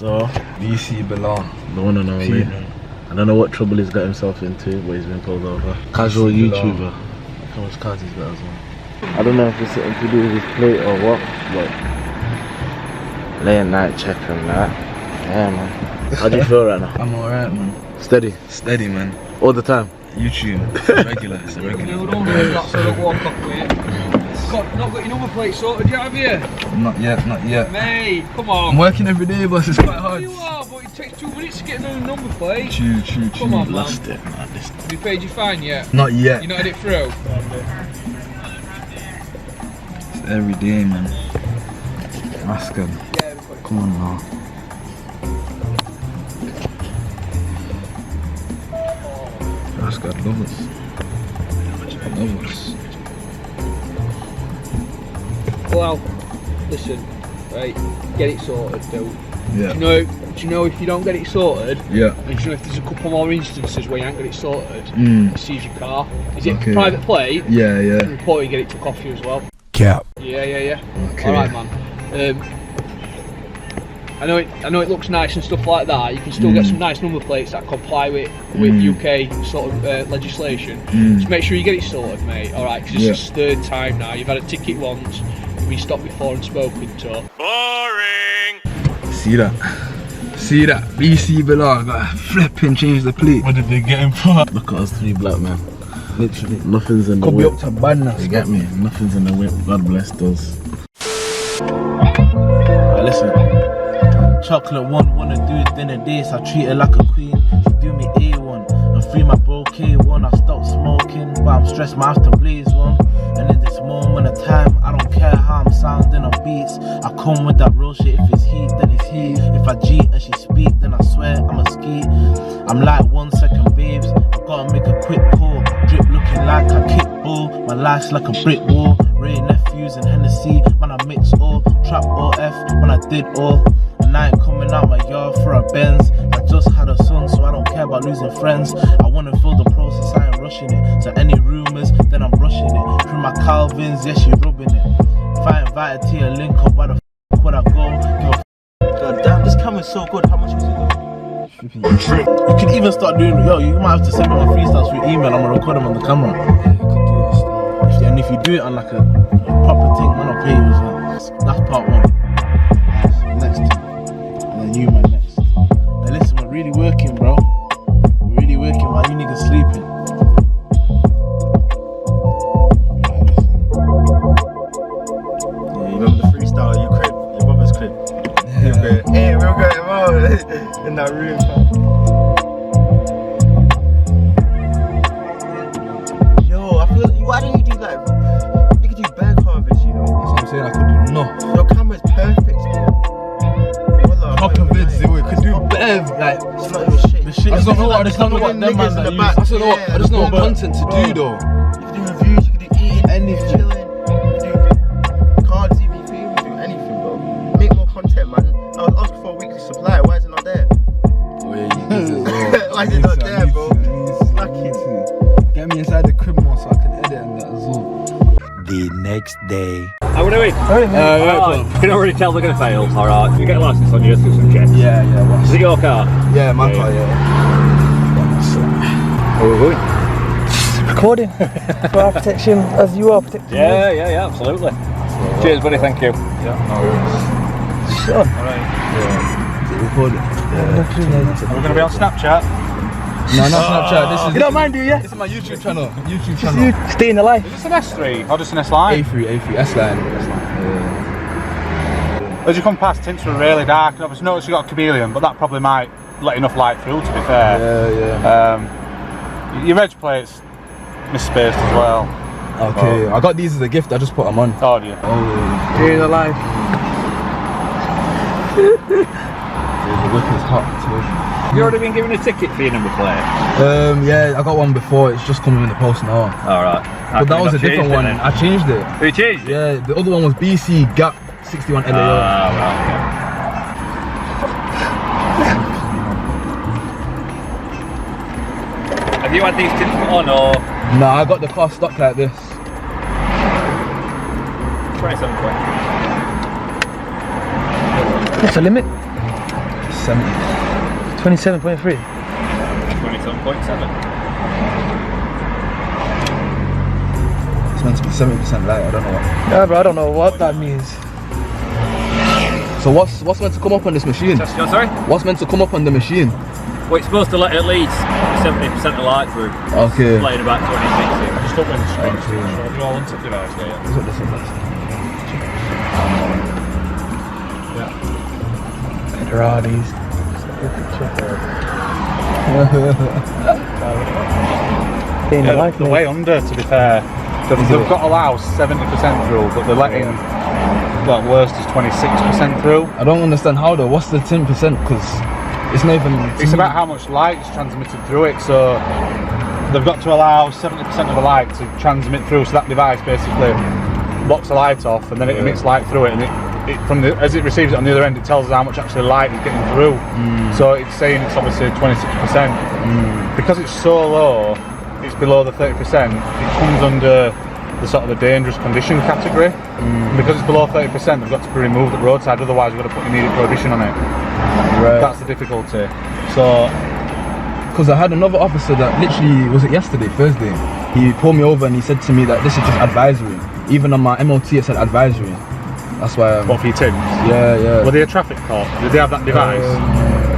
So, BC Bilal. the one and only. I don't know what trouble he's got himself into, but he's been pulled over. Casual YouTuber. How much cars he's got as well. I don't know if it's something to do with his plate or what, but late night check and that. Yeah, man. How do you feel right now? I'm alright, man. Steady? Steady, man. All the time? YouTube. It's a regular. It's a regular. Not got your number plate sorted yet, have you? Not yet, not yet. Mate, come on. I'm working every day, boss. It's quite hard. You are, but it takes 2 minutes to get a number plate. True. Come on, man. Lost it, man. Have you paid your fine yet? Not yet. You not had it through? It's every day, man. Ask him. Come on now. Ask God, love us. Love us. Well, listen, right, get it sorted, dude. Yeah. Do you know if you don't get it sorted, Yeah. and do you know if there's a couple more instances where you ain't got it sorted, seize your car. Is it Okay. private plate? Yeah. Report you get it took off you as well. Cap. Yeah. Okay. Alright, man. I know it looks nice and stuff like that. You can still get some nice number plates that comply with UK sort of legislation. Just make sure you get it sorted, mate. Alright, because it's the third time now. You've had a ticket once, we stopped before and spoken to. Boring! See that? BC Bilal got flipping change the plate. What did they get him for? Look at us three black men. Literally. Nothing's in the Could be whip. up to badness. You get me? Nothing's in the whip. God bless those. Right, listen. Chocolate one, wanna do it dinner days. I treat her like a queen. She do me A1. And free my bro K1. I stopped smoking, but I'm stressed, my have to blaze one. And in this moment of time, I don't care how I'm sounding on beats. I come with that real shit. If it's heat, then it's heat. If I cheat and she speak, then I swear I'm a skeet. I'm like 1 second, babes. I gotta make a quick call. Drip looking like a kickball. My life's like a brick wall. Ray nephews and Hennessy, man, I mix all. Trap all F when I did all. And I ain't coming out my yard for a Benz. I just had a son, so I don't care about losing friends. I wanna feel the process, I ain't rushing it. So any rumors, then I'm brushing it. Through my Calvins, yeah, she rubbing it. If I invited to your link up, why the f would I go? God damn, this camera's so good. How much was it though? You can even start doing, you might have to send me my freestyles through email. I'm gonna record them on the camera. And if you do it on like a proper thing, man, I'll pay you as well. That's part one. Next thing. And then you, man, next. Now listen, we're really working, bro. We're really working while you niggas sleeping. Yeah, you remember the freestyle you crib, your brother's crib? Yeah. Hey, we'll get him out in that room, fam. Yo, I feel, why don't you do like, you could do bag harvest, you know? That's what I'm saying, I could do no. Your camera's perfect, bro. Proper vids, we could do better, like, It's not your shit. the shit. I just don't know what them man that use. I just know what content to do though. You could do reviews, you could do eating, Anything. chilling, you could do cards, EVP, you could do anything, bro. Make more content, man. I was asking for a weekly supply, why is it not there? Oh yeah, you need it as well. Why is it not there, bro? Slacking. Get me inside the crib more so I can edit and that as well. The next day. How are we doing? You can already tell they're going to fail. Alright, you get a license on you, just do some checks. Yeah, what's Is it your car? yeah, my car, yeah. Where are we going? Recording for our protection as you are protecting. Yeah, absolutely. Cheers, buddy, thank you. Sure. Record it. We're going to be on Snapchat. No, not Snapchat. This is. You don't mind, do you? This is my YouTube channel. You stay in the life. Is this an S3 or just an S-Line? A3, S-Line. As you come past, tints were really dark, and obviously noticed you got a chameleon, but that probably might let enough light through, to be fair. Yeah. Your reg plate's misspaced as well. Okay, I got these as a gift. I just put them on. Oh, do you? Oh, Stay in the life. the whip is hot too. Have you already been given a ticket for your number plate? Yeah, I got one before. It's just coming in the post now. Alright. But that was a different one. I changed it. Have you changed it? Yeah, the other one was BC Gap 61 LAO. Have you had these tints put on or? No, I got the car stuck like this. 27 quid. What's the limit? 70. 27.3. 27.7. It's meant to be 70% light, I don't know what. Yeah, bro, I don't know what that means. So what's meant to come up on this machine? Sorry? What's meant to come up on the machine? Well, it's supposed to let at least 70% of light through. Okay. Playing about 20 minutes. Just open the screen, so you're all on tip device there. That's what this is. There are these. The way under, to be fair, they've got to allow 70% through, but they're letting, well, worst is 26% through. I don't understand how though. What's the 10%? Because it's not even. It's about how much light is transmitted through it, so they've got to allow 70% of the light to transmit through, so that device basically blocks the light off and then it emits light through it, and as it receives it on the other end, it tells us how much actually light is getting through. So it's saying it's obviously 26%. Because it's so low, it's below the 30%, it comes under the sort of the dangerous condition category. And because it's below 30%, they've got to be removed at roadside, otherwise we've got to put immediate prohibition on it. Right. That's the difficulty. So, Because I had another officer that literally, was it yesterday, Thursday? He pulled me over and he said to me that this is just advisory. Even on my MOT it said advisory. That's why. what for your tints? Yeah. Were they a traffic cop? Did they have that device?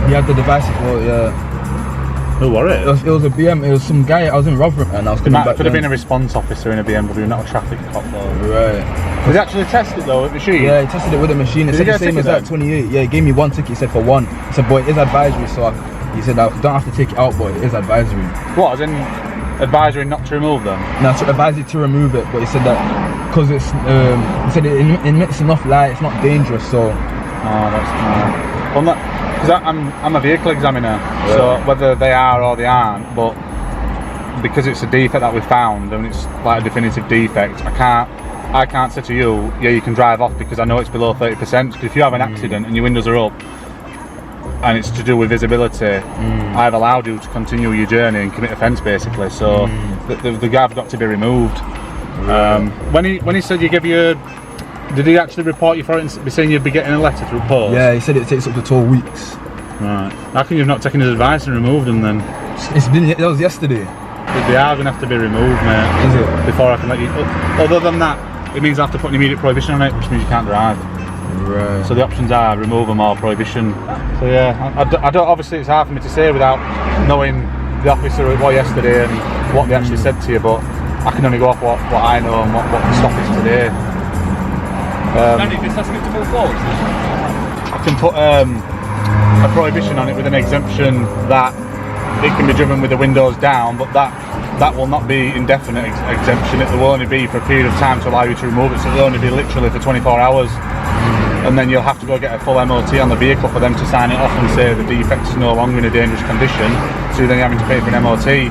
He had the device as well, yeah. Who were it? It was a BM, it was some guy, I was in Rotherham and I was coming back Could have then. been a response officer in a BMW, not a traffic cop though. Right. Did he actually test it though, at the machine? Yeah, he tested it with a machine. It Did said he the get a same as ticket that, 28. Yeah, he gave me one ticket, he said for one. He said, boy, it is advisory, so he said, I don't have to take it out, but it is advisory. What, as in advisory not to remove them? No, so advised you to remove it, but he said that because it's, he said it emits enough light, it's not dangerous, so. Oh, that's well, because I'm a vehicle examiner, so whether they are or they aren't, but because it's a defect that we found and it's like a definitive defect, I can't say to you, yeah, you can drive off because I know it's below 30%. Because if you have an accident and your windows are up and it's to do with visibility, I've allowed you to continue your journey and commit offence basically. So the guy's got to be removed. When he said he gave you. Did he actually report you for it and be saying you'd be getting a letter through post? Yeah, he said it takes up to 12 weeks. Right. How come you've not taken his advice and removed them then? That was yesterday. They are going to have to be removed, mate. Is it? Before I can let you. Other than that, it means I have to put an immediate prohibition on it, which means you can't drive. Right. So the options are remove them or prohibition. So yeah, I don't. Obviously, it's hard for me to say without knowing the officer it was yesterday and what they actually said to you, but I can only go off what I know and what the stop is today. Andy, just asking it to move forward. I can put a prohibition on it with an exemption that it can be driven with the windows down, but that will not be indefinite exemption. It will only be for a period of time to allow you to remove it, so it'll only be literally for 24 hours. And then you'll have to go get a full MOT on the vehicle for them to sign it off and say the defect is no longer in a dangerous condition, so you're then having to pay for an MOT.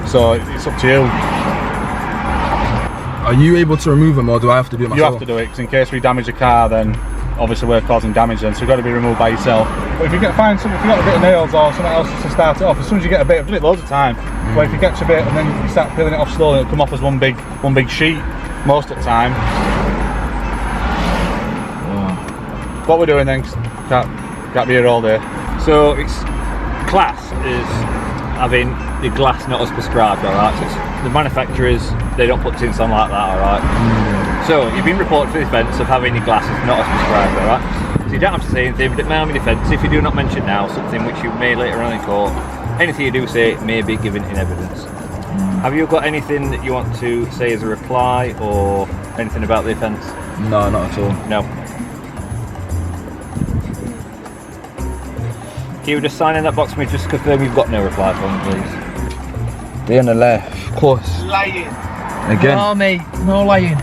So it's up to you. Are you able to remove them or do I have to do it myself? You have to do it, because in case we damage the car, then obviously we're causing damage then, so you've got to be removed by yourself. But if you find something, if you've got a bit of nails or something else to start it off, as soon as you get a bit, I've done it loads of time, where if you catch a bit and then you start peeling it off slowly, it'll come off as one big sheet most of the time. What we're doing then, can't be here all day. So it's class is having the glass not as prescribed, alright? So the manufacturers, they don't put tints on like that, alright? So you've been reported for the offence of having your glasses not as prescribed, alright? So you don't have to say anything, but it may have been offence if you do not mention now something which you may later on in court. Anything you do say may be given in evidence. Have you got anything that you want to say as a reply or anything about the offence? No, not at all. No. Can you just sign in that box for me, just confirm you've got no reply for me, please? They're in the left, of course. Lying. Again. No, mate, no lying.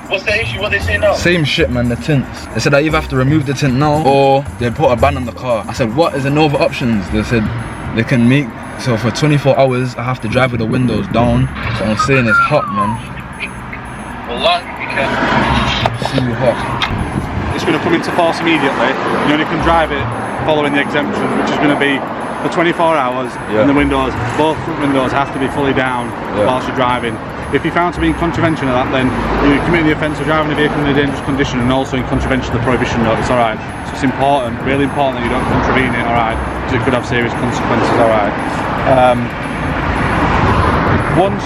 What's the issue? What they say now? Same shit, man, the tints. They said I either have to remove the tint now or they put a ban on the car. I said, what is the Nova options? They said they can make, so for 24 hours I have to drive with the windows down. So I'm saying it's hot, man. Well, you can. See me hot. It's going to come into force immediately. You only can drive it following the exemption, which is going to be for 24 hours, and the windows, both front windows have to be fully down whilst you're driving. If you're found to be in contravention of that, then you're committing the offence of driving a vehicle in a dangerous condition and also in contravention of the prohibition notice, alright? So it's important, really important that you don't contravene it, alright? Because it could have serious consequences, alright? Once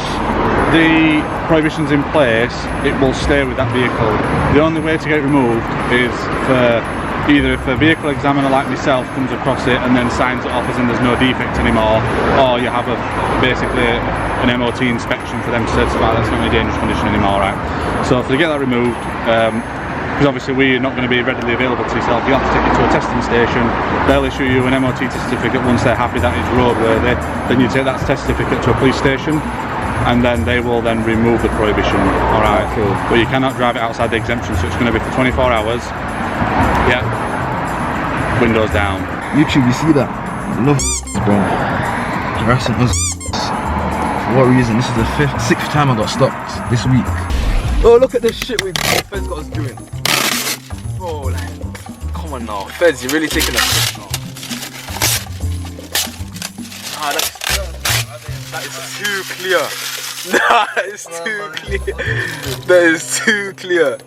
the prohibition's in place, it will stay with that vehicle. The only way to get it removed is for either if a vehicle examiner like myself comes across it and then signs it off as in there's no defect anymore, or you have basically an MOT inspection for them to certify that's not in a dangerous condition anymore, right? So to get that removed, because obviously we're not going to be readily available to yourself, you have to take it to a testing station. They'll issue you an MOT certificate once they're happy that it's roadworthy. Then you take that test certificate to a police station, and then they will then remove the prohibition, alright? Cool. But you cannot drive it outside the exemption, so it's going to be for 24 hours. Yeah, windows down. YouTube, you see that? Love bro. Harassing us. For what reason? This is the 6th time I got stopped this week. Oh, look at this shit with Feds got us doing. Bro, like, come on now. Feds, you're really taking a piss now. Nah, that is too clear. Nah, it's too clear. That is too clear.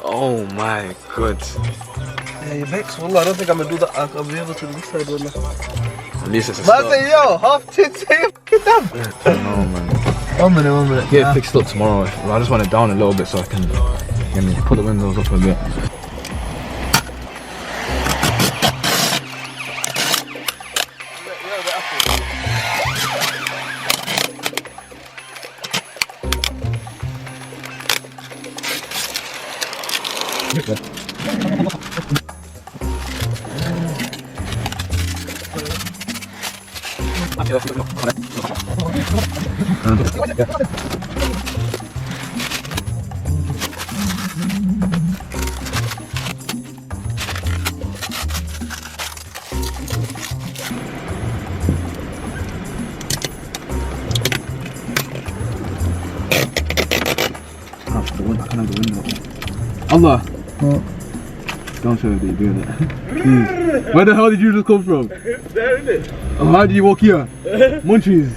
Oh my god. Yeah, you vex, wallah. I don't think I'm gonna do that. I'll be able to do this side, wallah. At least it's a start. Man, say, yo, half tits, say, fucking damn. No, man. 1 minute, 1 minute. Get it fixed up tomorrow. I just want it down a little bit so I can put the windows up a bit. Allah! Don't show me that you're doing that. Please. Where the hell did you just come from? There, innit? Oh, how did you walk here? Munchies.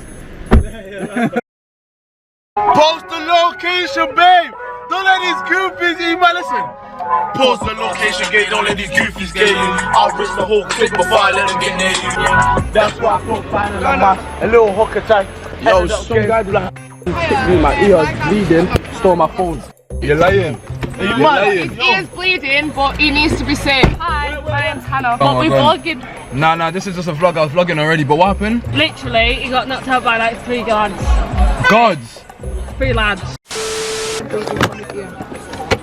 Post the location, babe! Don't let these goofies eat my listen! Post the location, gate, don't let these goofies get you. I'll risk the whole clip before I let them get near you. That's why I thought finally a little hook attack. Yo, some guy do like me, my ears bleeding, stole my phone. You're lying. You're lying. His ear's bleeding, but he needs to be safe. Hi, my name's Hannah. Oh But we're vlogging. Nah, this is just a vlog. I was vlogging already, but what happened? Literally, he got knocked out by like 3 lads. Gods! 3 lads.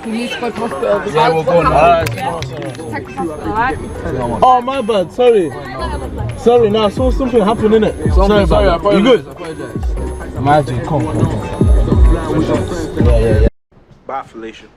You need to go to hospital. Yeah, we'll go now. Alright? Oh, my bad, sorry. Sorry, now I saw something happen, innit? Sorry about that. You good? Imagine, come. Yeah. Bye, Felicia.